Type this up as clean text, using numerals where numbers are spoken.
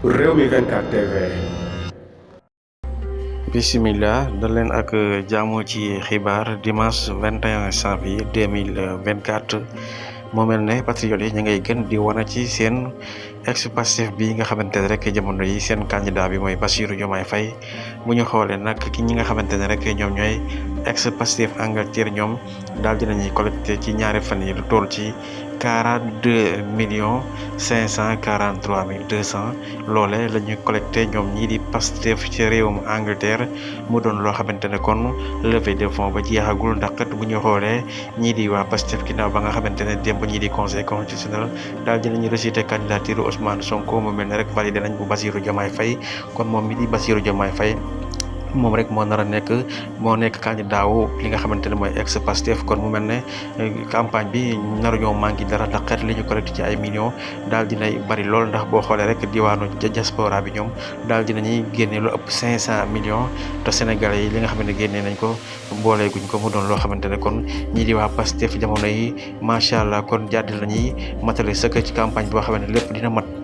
Rewmi 24 TV. Bismillah dal leen ak jaamu ci xibaar dimanche 21 janvier 2024 moo mel ne patriote yi ñu ngay gën di wane ci seen ex-Pastef bi nga xamante ne rek jamono yi seen candidat bi mooy Bassirou Diomaye Faye bu ñu xoolee nag ki ñi nga xamante ne rek ñoom ñooy ex-Pastef Angleterre ñoom daal dinañuy collecté ci ñaari fan yi lu toll ci 42 543 200 loole la ñuy collecté ñoom ñii di Pastef ci réewum Angleterre mu doon loo xamante ne kon levée de fonds ba jeexagul ndax kat bu ñu xoolee ñii di waa Pastef ginnaaw ba nga xamante ne démb ñii di conseil constitutionnel daal dinañu rejeté candidature Ousmane Sonko mu mel ne rek validé nañ bu Bassirou Diomaye Faye kon moom mi di Bassirou Diomaye Faye moom rek moo nar a nekk candidat wu li nga xamante ne mooy ex Pastef kon mu mel ne campagne bi naru ñoo manqué dara ndax xeet li ñu collecté ci ay millions daal dinay bari lool ndax boo xoolee rek diwaanu diaspora bi ñoom daal dinañuy génne lu ëpp 500 millions te sénégalais yi li nga xamante ne génnee nañ ko mbooleeguñ ko mu doon loo xamante ne kon ñii di waa Pastef jamono yi macha allah kon jàddil nañuy matale sëkk ci campagne boo xamante ne lépp dina mat.